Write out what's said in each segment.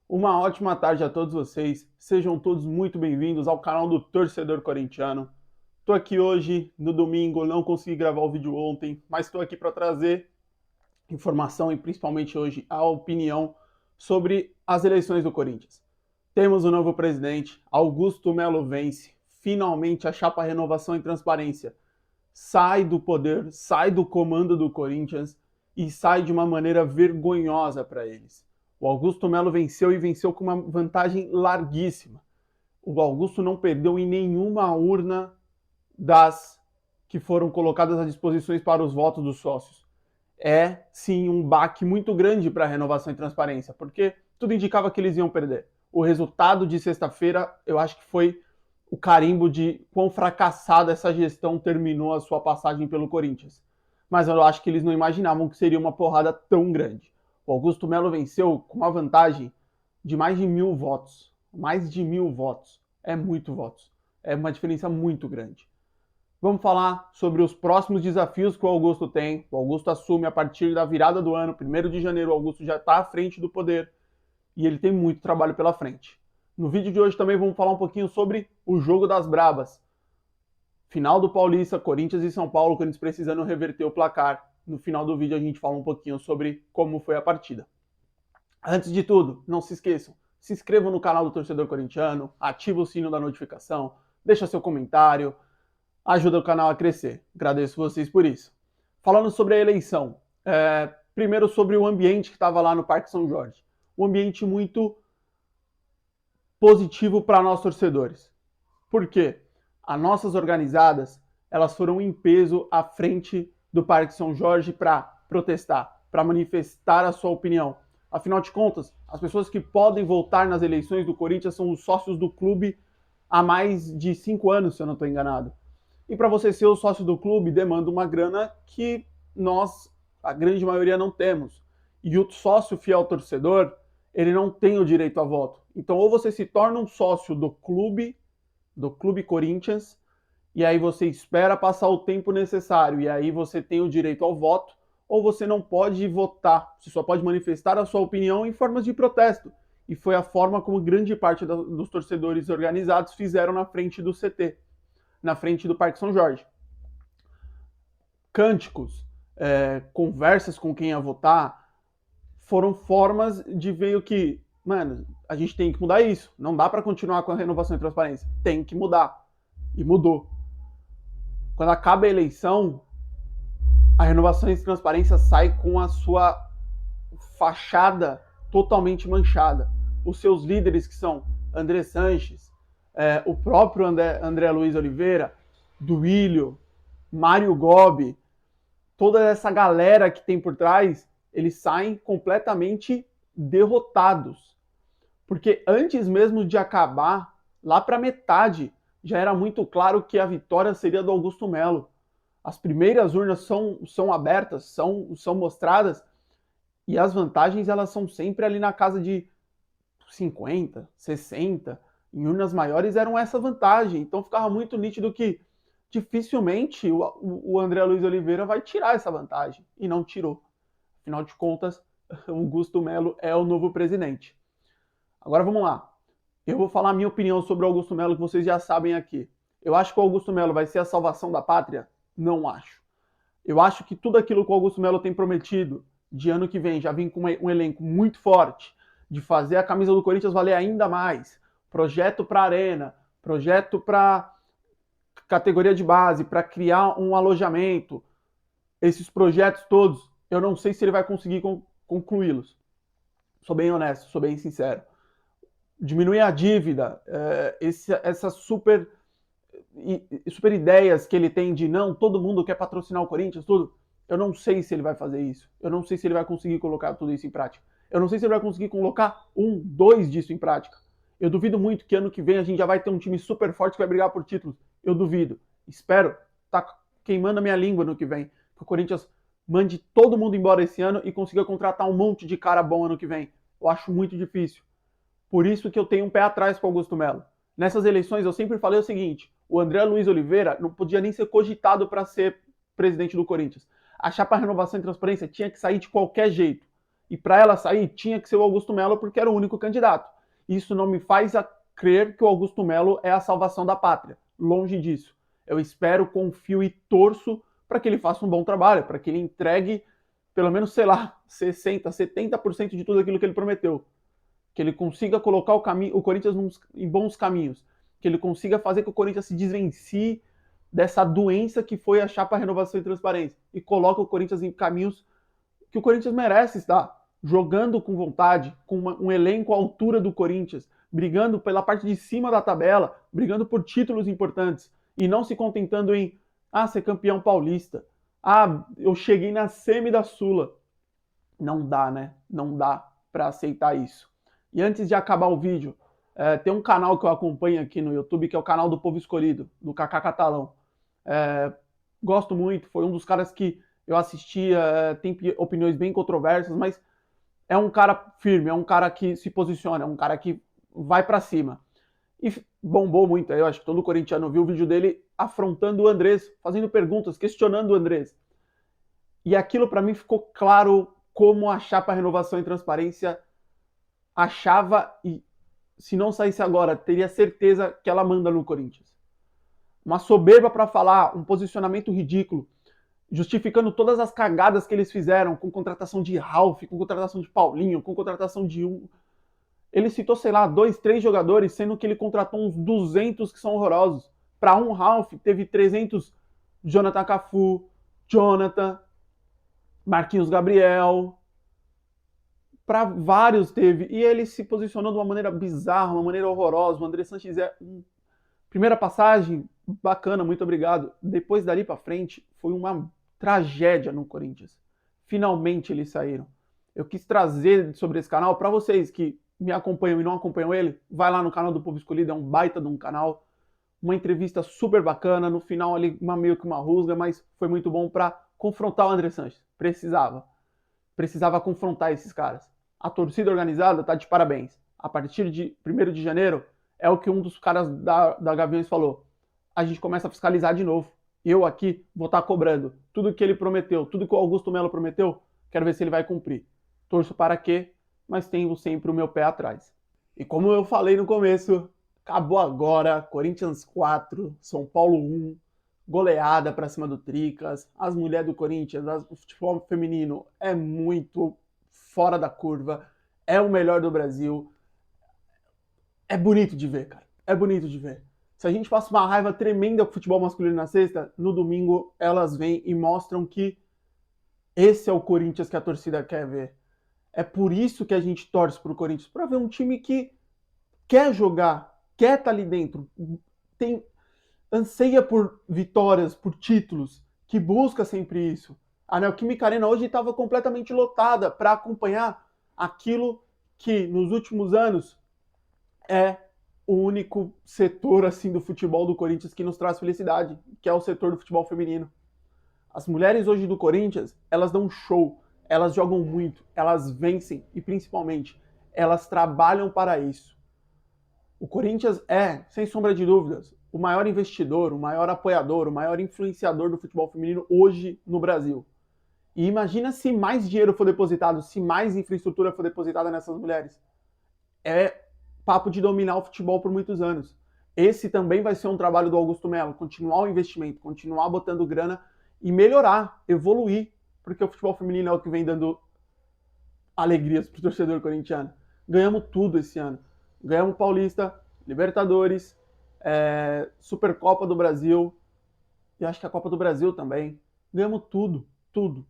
Uma ótima tarde a todos vocês. Sejam todos muito bem-vindos ao canal do Torcedor Corintiano. Estou aqui hoje, no domingo, não consegui gravar o vídeo ontem, mas estou aqui para trazer informação e principalmente hoje a opinião sobre as eleições do Corinthians. Temos um novo presidente, Augusto Melo vence. Finalmente a chapa Renovação e Transparência sai do poder, sai do comando do Corinthians e sai de uma maneira vergonhosa para eles. O Augusto Melo venceu e venceu com uma vantagem larguíssima. O Augusto não perdeu em nenhuma urna das que foram colocadas à disposição para os votos dos sócios. É, sim, um baque muito grande para a Renovação e Transparência, porque tudo indicava que eles iam perder. O resultado de sexta-feira, eu acho que foi o carimbo de quão fracassada essa gestão terminou a sua passagem pelo Corinthians. Mas eu acho que eles não imaginavam que seria uma porrada tão grande. O Augusto Melo venceu com uma vantagem de mais de 1.000 votos. Mais de 1.000 votos. É muito votos. É uma diferença muito grande. Vamos falar sobre os próximos desafios que o Augusto tem. O Augusto assume a partir da virada do ano, 1º de janeiro. O Augusto já está à frente do poder e ele tem muito trabalho pela frente. No vídeo de hoje também vamos falar um pouquinho sobre o jogo das brabas. Final do Paulista, Corinthians e São Paulo, Corinthians precisando reverter o placar. No final do vídeo a gente fala um pouquinho sobre como foi a partida. Antes de tudo, não se esqueçam, se inscrevam no canal do Torcedor Corintiano, ativa o sino da notificação, deixa seu comentário, ajuda o canal a crescer. Agradeço vocês por isso. Falando sobre a eleição, primeiro sobre o ambiente que estava lá no Parque São Jorge. Um ambiente muito positivo para nós torcedores. Por quê? As nossas organizadas, elas foram em peso à frente do Parque São Jorge para protestar, para manifestar a sua opinião. Afinal de contas, as pessoas que podem votar nas eleições do Corinthians são os sócios do clube há mais de 5 anos, se eu não estou enganado. E para você ser o sócio do clube, demanda uma grana que nós, a grande maioria, não temos. E o sócio fiel torcedor, ele não tem o direito a voto. Então, ou você se torna um sócio do Clube Corinthians, e aí você espera passar o tempo necessário, e aí você tem o direito ao voto, ou você não pode votar, você só pode manifestar a sua opinião em formas de protesto. E foi a forma como grande parte dos torcedores organizados fizeram na frente do CT, na frente do Parque São Jorge. Cânticos, conversas com quem ia votar, foram formas de ver o que, mano, a gente tem que mudar isso. Não dá para continuar com a renovação e transparência. Tem que mudar. E mudou. Quando acaba a eleição, a renovação e transparência sai com a sua fachada totalmente manchada. Os seus líderes, que são André Sanches, o próprio André Luiz Oliveira, Duílio, Mário Gobi, toda essa galera que tem por trás, eles saem completamente derrotados. Porque antes mesmo de acabar, lá para metade, já era muito claro que a vitória seria do Augusto Melo. As primeiras urnas são abertas, são mostradas, e as vantagens elas são sempre ali na casa de 50, 60. Em urnas maiores eram essa vantagem. Então ficava muito nítido que dificilmente o André Luiz Oliveira vai tirar essa vantagem. E não tirou. Afinal de contas, o Augusto Melo é o novo presidente. Agora vamos lá. Eu vou falar a minha opinião sobre o Augusto Melo, que vocês já sabem aqui. Eu acho que o Augusto Melo vai ser a salvação da pátria? Não acho. Eu acho que tudo aquilo que o Augusto Melo tem prometido de ano que vem, já vem com um elenco muito forte, de fazer a camisa do Corinthians valer ainda mais, projeto para arena, projeto para categoria de base, para criar um alojamento, esses projetos todos, eu não sei se ele vai conseguir concluí-los. Sou bem honesto, sou bem sincero. Diminuir a dívida, essas super ideias que ele tem de não, todo mundo quer patrocinar o Corinthians, tudo. Eu não sei se ele vai fazer isso. Eu não sei se ele vai conseguir colocar tudo isso em prática. Eu não sei se ele vai conseguir colocar 1, 2 disso em prática. Eu duvido muito que ano que vem a gente já vai ter um time super forte que vai brigar por títulos. Eu duvido. Espero. Tá queimando a minha língua no que vem. Que o Corinthians mande todo mundo embora esse ano e consiga contratar um monte de cara bom ano que vem. Eu acho muito difícil. Por isso que eu tenho um pé atrás com o Augusto Melo. Nessas eleições eu sempre falei o seguinte, o André Luiz Oliveira não podia nem ser cogitado para ser presidente do Corinthians. A chapa Renovação e Transparência tinha que sair de qualquer jeito. E para ela sair, tinha que ser o Augusto Melo, porque era o único candidato. Isso não me faz crer que o Augusto Melo é a salvação da pátria. Longe disso. Eu espero, confio e torço para que ele faça um bom trabalho, para que ele entregue pelo menos, sei lá, 60%, 70% de tudo aquilo que ele prometeu. Que ele consiga colocar o Corinthians em bons caminhos. Que ele consiga fazer que o Corinthians se desvencie dessa doença que foi a chapa Renovação e Transparência. E coloque o Corinthians em caminhos que o Corinthians merece estar. Jogando com vontade, com um elenco à altura do Corinthians, brigando pela parte de cima da tabela, brigando por títulos importantes. E não se contentando em, ser campeão paulista. Eu cheguei na semi da Sula. Não dá, né? Não dá para aceitar isso. E antes de acabar o vídeo, tem um canal que eu acompanho aqui no YouTube, que é o canal do Povo Escolhido, do Kaká Catalão. Gosto muito, foi um dos caras que eu assistia, tem opiniões bem controversas, mas é um cara firme, é um cara que se posiciona, é um cara que vai para cima. E bombou muito, eu acho que todo corintiano viu o vídeo dele afrontando o Andrés, fazendo perguntas, questionando o Andrés. E aquilo para mim ficou claro como a chapa Renovação e Transparência achava, e se não saísse agora, teria certeza que ela manda no Corinthians. Uma soberba para falar, um posicionamento ridículo, justificando todas as cagadas que eles fizeram com contratação de Ralf, com contratação de Paulinho, com contratação de Ele citou, sei lá, 2, 3 jogadores, sendo que ele contratou uns 200 que são horrorosos. Para um Ralf, teve 300 Jonathan Cafu, Jonathan, Marquinhos Gabriel, para vários teve, e ele se posicionou de uma maneira bizarra, uma maneira horrorosa. O André Sanches primeira passagem, bacana, muito obrigado. Depois dali para frente, foi uma tragédia no Corinthians. Finalmente eles saíram. Eu quis trazer sobre esse canal para vocês que me acompanham e não acompanham ele. Vai lá no canal do Povo Escolhido, é um baita de um canal. Uma entrevista super bacana, no final ali meio que uma rusga, mas foi muito bom para confrontar o André Sanches. Precisava confrontar esses caras. A torcida organizada tá de parabéns. A partir de 1º de janeiro, é o que um dos caras da Gaviões falou. A gente começa a fiscalizar de novo. Eu aqui vou estar cobrando tudo que ele prometeu, tudo que o Augusto Melo prometeu, quero ver se ele vai cumprir. Torço para quê, mas tenho sempre o meu pé atrás. E como eu falei no começo, acabou agora, Corinthians 4, São Paulo 1, goleada para cima do Tricas, as mulheres do Corinthians, o futebol feminino é muito fora da curva, é o melhor do Brasil. É bonito de ver, cara. É bonito de ver. Se a gente passa uma raiva tremenda com o futebol masculino na sexta, no domingo elas vêm e mostram que esse é o Corinthians que a torcida quer ver. É por isso que a gente torce pro Corinthians, para ver um time que quer jogar, quer estar ali dentro, anseia por vitórias, por títulos, que busca sempre isso. A Neoquímica Arena hoje estava completamente lotada para acompanhar aquilo que nos últimos anos é o único setor assim do futebol do Corinthians que nos traz felicidade, que é o setor do futebol feminino. As mulheres hoje do Corinthians, elas dão show, elas jogam muito, elas vencem e principalmente elas trabalham para isso. O Corinthians é, sem sombra de dúvidas, o maior investidor, o maior apoiador, o maior influenciador do futebol feminino hoje no Brasil. E imagina se mais dinheiro for depositado, se mais infraestrutura for depositada nessas mulheres. É papo de dominar o futebol por muitos anos. Esse também vai ser um trabalho do Augusto Melo, continuar o investimento, continuar botando grana e melhorar, evoluir, porque o futebol feminino é o que vem dando alegrias pro torcedor corintiano. Ganhamos tudo esse ano. Ganhamos Paulista, Libertadores, Supercopa do Brasil, e acho que a Copa do Brasil também. Ganhamos tudo, tudo.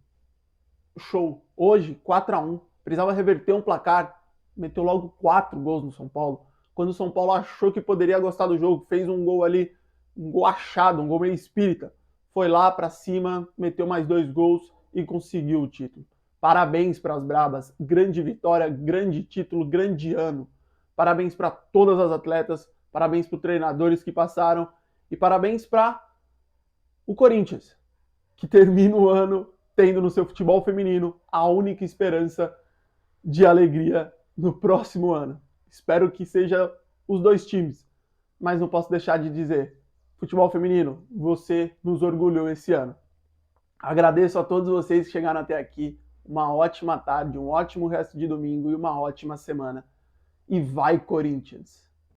Show. Hoje, 4-1. Precisava reverter um placar. Meteu logo 4 gols no São Paulo. Quando o São Paulo achou que poderia gostar do jogo, fez um gol ali, um gol achado, um gol meio espírita. Foi lá pra cima, meteu mais 2 gols e conseguiu o título. Parabéns para as Brabas. Grande vitória, grande título, grande ano. Parabéns para todas as atletas. Parabéns para os treinadores que passaram. E parabéns para o Corinthians, que termina o ano tendo no seu futebol feminino a única esperança de alegria no próximo ano. Espero que seja os dois times, mas não posso deixar de dizer, futebol feminino, você nos orgulhou esse ano. Agradeço a todos vocês que chegaram até aqui. uma ótima tarde, um ótimo resto de domingo e uma ótima semana. E vai, Corinthians!